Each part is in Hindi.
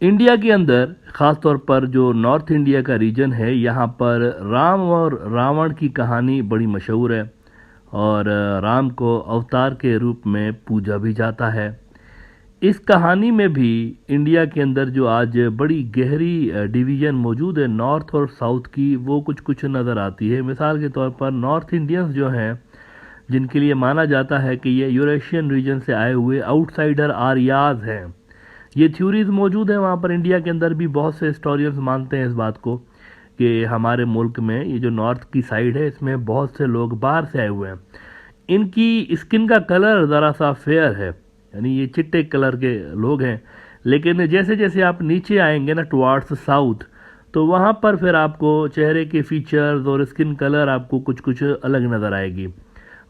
इंडिया के अंदर ख़ास तौर पर जो नॉर्थ इंडिया का रीजन है, यहाँ पर राम और रावण की कहानी बड़ी मशहूर है और राम को अवतार के रूप में पूजा भी जाता है। इस कहानी में भी इंडिया के अंदर जो आज बड़ी गहरी डिवीज़न मौजूद है नॉर्थ और साउथ की, वो कुछ कुछ नज़र आती है। मिसाल के तौर पर नॉर्थ इंडियंस जो हैं, जिनके लिए माना जाता है कि ये यूरेशियन रीजन से आए हुए आउटसाइडर आर्याज हैं, ये थ्योरीज मौजूद है वहाँ पर। इंडिया के अंदर भी बहुत से हिस्टोरियंस मानते हैं इस बात को कि हमारे मुल्क में ये जो नॉर्थ की साइड है, इसमें बहुत से लोग बाहर से आए हुए हैं। इनकी स्किन का कलर ज़रा सा फेयर है, यानी ये चिट्टे कलर के लोग हैं। लेकिन जैसे जैसे आप नीचे आएंगे ना टुवार्ड्स साउथ, तो वहाँ पर फिर आपको चेहरे के फीचर्स और स्किन कलर आपको कुछ कुछ अलग नज़र आएगी।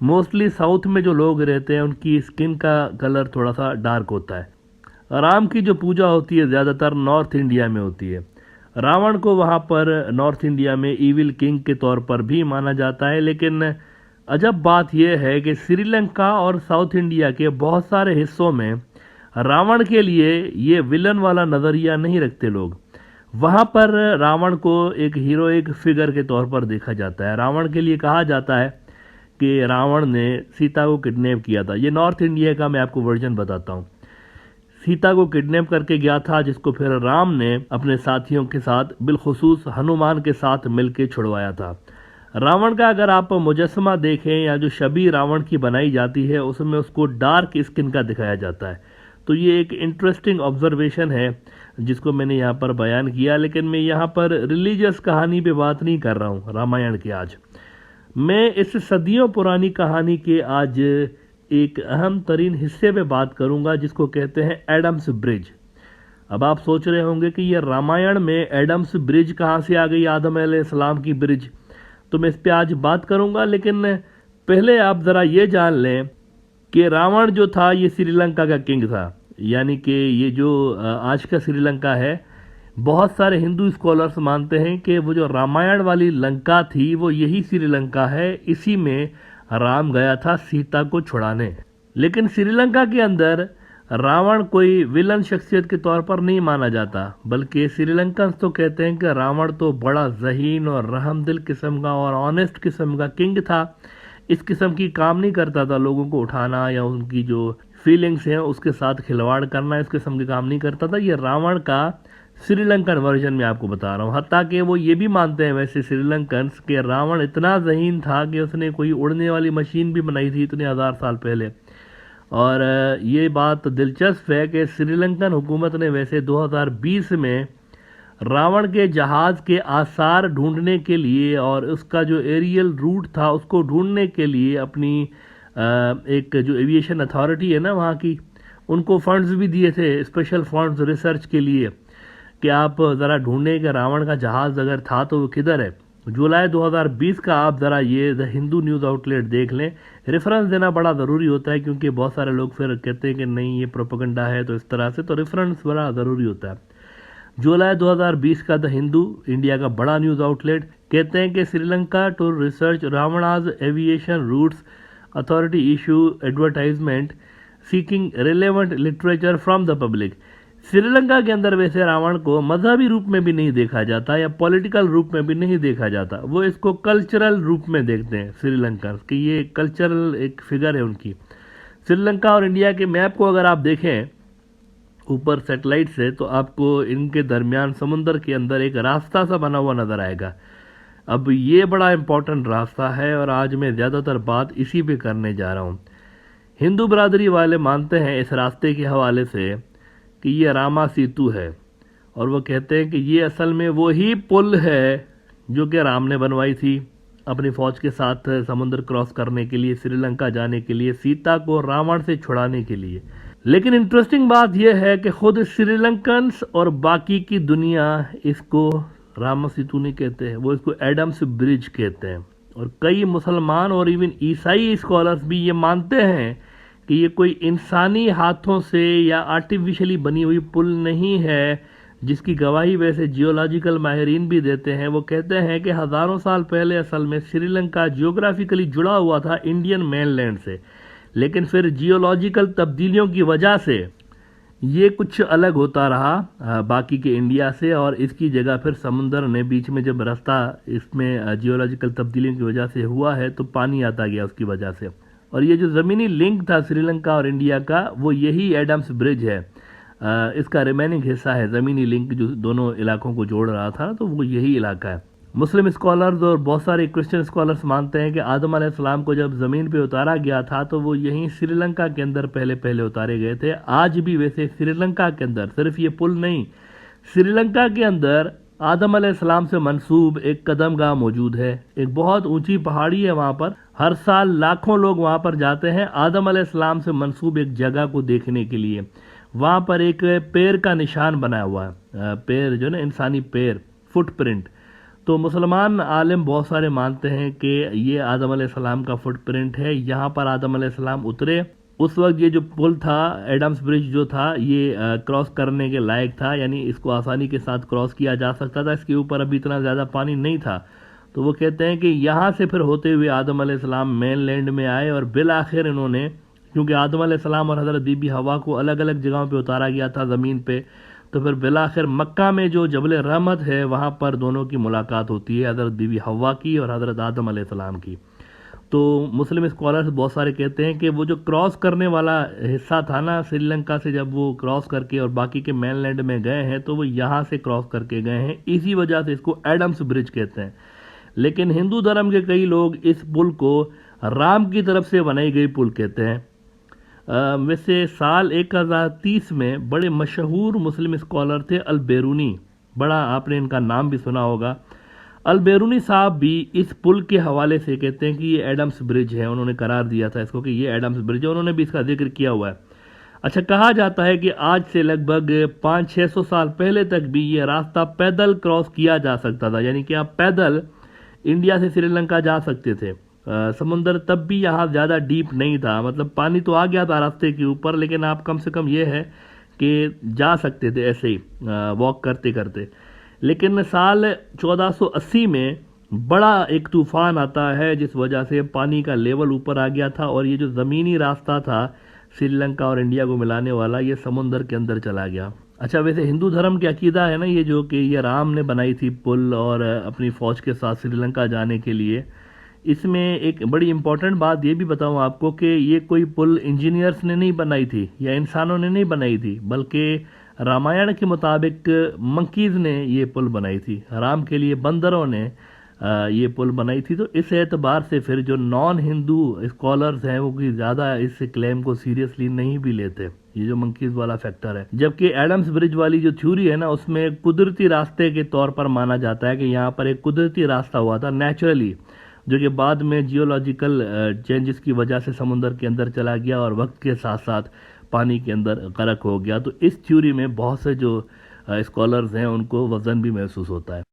मोस्टली साउथ में जो लोग रहते हैं उनकी स्किन का कलर थोड़ा सा डार्क होता है। राम की जो पूजा होती है ज़्यादातर नॉर्थ इंडिया में होती है। रावण को वहाँ पर नॉर्थ इंडिया में ईविल किंग के तौर पर भी माना जाता है। लेकिन अजब बात यह है कि श्रीलंका और साउथ इंडिया के बहुत सारे हिस्सों में रावण के लिए ये विलन वाला नज़रिया नहीं रखते लोग। वहाँ पर रावण को एक हीरोइक फिगर के तौर पर देखा जाता है। रावण के लिए कहा जाता है कि रावण ने सीता को किडनैप किया था। ये नॉर्थ इंडिया का मैं आपको वर्जन बताता हूँ। सीता को किडनैप करके गया था, जिसको फिर राम ने अपने साथियों के साथ बिलखुसूस हनुमान के साथ मिलकर छुड़वाया था। रावण का अगर आप मुजस्समा देखें या जो छवि रावण की बनाई जाती है, उसमें उसको डार्क स्किन का दिखाया जाता है। तो ये एक इंटरेस्टिंग ऑब्जर्वेशन है जिसको मैंने यहाँ पर बयान किया। लेकिन मैं यहाँ पर रिलीजियस कहानी पे बात नहीं कर रहा हूँ रामायण की। आज मैं इस सदियों पुरानी कहानी के आज एक अहम तरीन हिस्से पे बात करूंगा, जिसको कहते हैं एडम्स ब्रिज। अब आप सोच रहे होंगे कि ये रामायण में एडम्स ब्रिज कहाँ से आ गई, आदम अलैहिस्सलाम की ब्रिज। तो मैं इस पे आज बात करूंगा। लेकिन पहले आप ज़रा ये जान लें कि रावण जो था ये श्रीलंका का किंग था। यानी कि ये जो आज का श्रीलंका है, बहुत सारे हिंदू स्कॉलर्स मानते हैं कि वो जो रामायण वाली लंका थी वो यही श्रीलंका है। इसी में राम गया था सीता को छुड़ाने। लेकिन श्रीलंका के अंदर रावण कोई विलन शख्सियत के तौर पर नहीं माना जाता, बल्कि श्रीलंकन तो कहते हैं कि रावण तो बड़ा ज़हीन और रहमदिल किस्म का और ऑनेस्ट किस्म का किंग था। इस किस्म की काम नहीं करता था, लोगों को उठाना या उनकी जो फीलिंग्स हैं उसके साथ खिलवाड़ करना, इस किस्म के काम नहीं करता था। ये रावण का श्रीलंकन वर्जन में आपको बता रहा हूँ। हत्ता कि वो ये भी मानते हैं वैसे श्रीलंकन्स कि रावण इतना ज़हीन था कि उसने कोई उड़ने वाली मशीन भी बनाई थी इतने हज़ार साल पहले। और ये बात दिलचस्प है कि श्रीलंकन हुकूमत ने वैसे 2020 में रावण के जहाज़ के आसार ढूंढने के लिए और उसका जो एरियल रूट था उसको ढूंढने के लिए अपनी एक जो एविएशन अथॉरिटी है ना वहाँ की, उनको फंड्स भी दिए थे, स्पेशल फंड्स रिसर्च के लिए, कि आप ज़रा ढूंढें कि रावण का जहाज़ अगर था तो वो किधर है। जुलाई 2020 का आप ज़रा ये द हिंदू न्यूज़ आउटलेट देख लें। रेफरेंस देना बड़ा ज़रूरी होता है क्योंकि बहुत सारे लोग फिर कहते हैं कि नहीं ये प्रोपेगेंडा है, तो इस तरह से तो रेफरेंस बड़ा ज़रूरी होता है। जुलाई 2020 का द हिंदू, इंडिया का बड़ा न्यूज़ आउटलेट, कहते हैं कि Sri Lanka to research Ravana's aviation routes authority issue advertisement seeking relevant literature from the public. Sri Lanka के अंदर वैसे रावण को मजहबी रूप में भी नहीं देखा जाता या पॉलिटिकल रूप में भी नहीं देखा जाता, वो इसको कल्चरल रूप में देखते हैं श्रीलंका कि ये कल्चरल एक फिगर है उनकी। श्रीलंका और इंडिया के मैप को अगर आप देखें ऊपर सैटेलाइट से, तो आपको इनके दरमियान समुंदर के अंदर एक रास्ता सा बना हुआ नज़र आएगा। अब ये बड़ा इम्पोर्टेंट रास्ता है और आज मैं ज़्यादातर बात इसी पे करने जा रहा हूँ। हिंदू बरादरी वाले मानते हैं इस रास्ते के हवाले से कि ये रामा सेतु है, और वो कहते हैं कि ये असल में वो ही पुल है जो कि राम ने बनवाई थी अपनी फ़ौज के साथ समुद्र क्रॉस करने के लिए, श्रीलंका जाने के लिए, सीता को रावण से छुड़ाने के लिए। लेकिन इंटरेस्टिंग बात यह है कि खुद श्रीलंकन्स और बाकी की दुनिया इसको रामा सेतु नहीं कहते हैं, वो इसको एडम्स ब्रिज कहते हैं। और कई मुसलमान और इवन ईसाई स्कॉलर्स भी ये मानते हैं कि ये कोई इंसानी हाथों से या आर्टिफिशियली बनी हुई पुल नहीं है, जिसकी गवाही वैसे जियोलॉजिकल माहिरीन भी देते हैं। वो कहते हैं कि हज़ारों साल पहले असल में श्रीलंका जियोग्राफिकली जुड़ा हुआ था इंडियन मेनलैंड से, लेकिन फिर जियोलॉजिकल तब्दीलियों की वजह से ये कुछ अलग होता रहा बाकी के इंडिया से, और इसकी जगह फिर समुंदर ने बीच में जब रास्ता इसमें जियोलॉजिकल तब्दीलियों की वजह से हुआ है तो पानी आता गया उसकी वजह से। और ये जो ज़मीनी लिंक था श्रीलंका और इंडिया का, वो यही एडम्स ब्रिज है। इसका रिमेनिंग हिस्सा है ज़मीनी लिंक जो दोनों इलाकों को जोड़ रहा था, तो वो यही इलाका है। मुस्लिम स्कॉलर्स और बहुत सारे क्रिश्चियन स्कॉलर्स मानते हैं कि आदम अलैहिस्सलाम को जब ज़मीन पे उतारा गया था तो वो यहीं श्रीलंका के अंदर पहले पहले उतारे गए थे। आज भी वैसे श्रीलंका के अंदर, सिर्फ ये पुल नहीं, श्रीलंका के अंदर आदम अलैहिस्सलाम से मंसूब एक कदमगाह मौजूद है। एक बहुत ऊंची पहाड़ी है वहाँ पर। हर साल लाखों लोग वहाँ पर जाते हैं आदम अलैहिस्सलाम से मंसूब एक जगह को देखने के लिए। वहाँ पर एक पैर का निशान बना हुआ है, पैर जो ना इंसानी पैर, फुटप्रिंट। तो मुसलमान आलिम बहुत सारे मानते हैं कि ये आदम अलैहिस्सलाम का फुटप्रिंट है। यहाँ पर आदम अलैहिस्सलाम उतरे। उस वक्त ये जो पुल था, एडम्स ब्रिज जो था, ये क्रॉस करने के लायक था, यानी इसको आसानी के साथ क्रॉस किया जा सकता था। इसके ऊपर अभी इतना ज़्यादा पानी नहीं था। तो वो कहते हैं कि यहाँ से फिर होते हुए आदम अलैहिस्सलाम मेन लैंड में आए, और बिल आखिर इन्होंने, क्योंकि आदम अलैहिस्सलाम और हज़रत बीबी हवा को अलग अलग जगहों पे उतारा गया था ज़मीन पे, तो फिर बिलाखिर मक्का में जो जबल रहमत है वहाँ पर दोनों की मुलाकात होती है, हज़रत बीबी हवा की और हज़रत आदम अलैहिस्सलाम की। तो मुस्लिम स्कॉलर्स बहुत सारे कहते हैं कि वो जो क्रॉस करने वाला हिस्सा था ना श्रीलंका से, जब वो क्रॉस करके और बाकी के मेनलैंड में गए हैं तो वो यहाँ से क्रॉस करके गए हैं। इसी वजह से इसको एडम्स ब्रिज कहते हैं। लेकिन हिंदू धर्म के कई लोग इस पुल को राम की तरफ से बनाई गई पुल कहते हैं। वैसे साल 1030 में बड़े मशहूर मुस्लिम स्कॉलर थे अल-बेरूनी, बड़ा आपने इनका नाम भी सुना होगा। अल-बेरूनी साहब भी इस पुल के हवाले से कहते हैं कि ये एडम्स ब्रिज है। उन्होंने करार दिया था इसको कि ये एडम्स ब्रिज है, उन्होंने भी इसका जिक्र किया हुआ है। अच्छा, कहा जाता है कि आज से लगभग 500-600 साल पहले तक भी ये रास्ता पैदल क्रॉस किया जा सकता था, यानी कि आप पैदल इंडिया से श्रीलंका जा सकते थे। समुंदर तब भी यहाँ ज़्यादा डीप नहीं था, मतलब पानी तो आ गया था रास्ते के ऊपर, लेकिन आप कम से कम ये है कि जा सकते थे ऐसे ही वॉक करते करते। लेकिन साल 1480 में बड़ा एक तूफान आता है जिस वजह से पानी का लेवल ऊपर आ गया था, और ये जो ज़मीनी रास्ता था श्रीलंका और इंडिया को मिलाने वाला, ये समुंदर के अंदर चला गया। अच्छा, वैसे हिंदू धर्म की अकीदा है ना ये, जो कि ये राम ने बनाई थी पुल और अपनी फ़ौज के साथ श्रीलंका जाने के लिए। इसमें एक बड़ी इंपॉर्टेंट बात ये भी बताऊं आपको कि ये कोई पुल इंजीनियर्स ने नहीं बनाई थी या इंसानों ने नहीं बनाई थी, बल्कि रामायण के मुताबिक मंकीज़ ने ये पुल बनाई थी। राम के लिए बंदरों ने ये पुल बनाई थी। तो इस एतबार से फिर जो नॉन हिंदू स्कॉलर्स हैं वो कि ज़्यादा इस क्लेम को सीरियसली नहीं भी लेते, ये जो मंकीज़ वाला फैक्टर है। जबकि एडम्स ब्रिज वाली जो थ्योरी है ना, उसमें कुदरती रास्ते के तौर पर माना जाता है कि यहाँ पर एक कुदरती रास्ता हुआ था नेचुरली, जो कि बाद में जियोलॉजिकल चेंजेस की वजह से समुंदर के अंदर चला गया और वक्त के साथ साथ पानी के अंदर गर्क हो गया। तो इस थ्योरी में बहुत से जो स्कॉलर्स हैं उनको वज़न भी महसूस होता है।